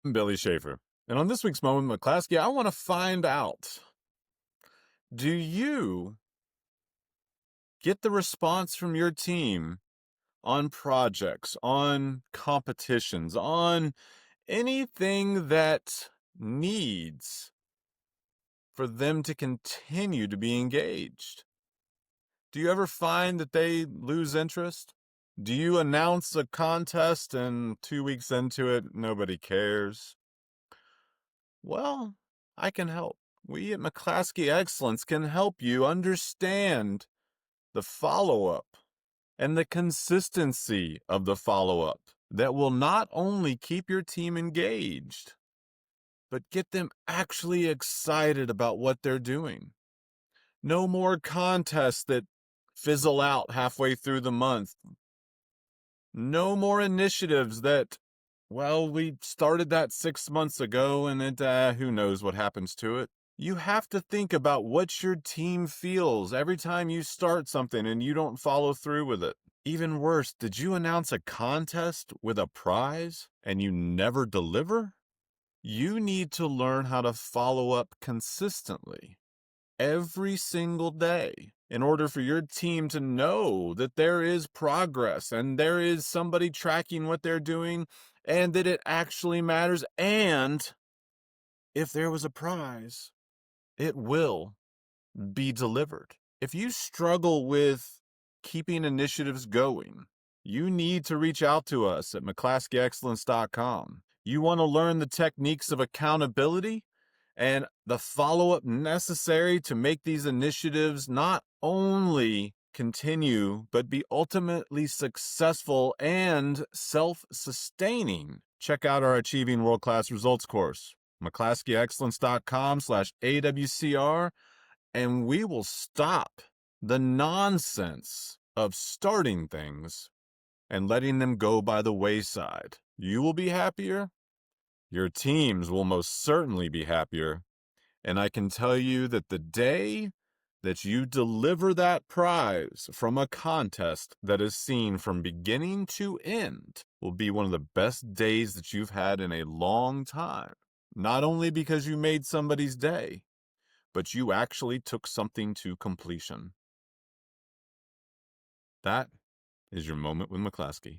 I'm Billy Schaefer. And on this week's Moment McClaskey, I want to find out, do you get the response from your team on projects, on competitions, on anything that needs for them to continue to be engaged? Do you ever find that they lose interest? Do you announce a contest and 2 weeks into it, nobody cares? Well, I can help. We at McClaskey Excellence can help you understand the follow-up and the consistency of the follow-up that will not only keep your team engaged, but get them actually excited about what they're doing. No more contests that fizzle out halfway through the month. No more initiatives that, well, we started that 6 months ago and who knows what happens to it. You have to think about what your team feels every time you start something and you don't follow through with it. Even worse, did you announce a contest with a prize and you never deliver? You need to learn how to follow up consistently every single day in order for your team to know that there is progress and there is somebody tracking what they're doing and that it actually matters. And if there was a prize, it will be delivered. If you struggle with keeping initiatives going, you need to reach out to us at McClaskeyExcellence.com. You want to learn the techniques of accountability and the follow-up necessary to make these initiatives not only continue, but be ultimately successful and self-sustaining. Check out our Achieving World-Class Results course, McClaskeyExcellence.com/AWCR, and we will stop the nonsense of starting things and letting them go by the wayside. You will be happier. Your teams will most certainly be happier. And I can tell you that the day that you deliver that prize from a contest that is seen from beginning to end will be one of the best days that you've had in a long time. Not only because you made somebody's day, but you actually took something to completion. That is your Moment with McClaskey.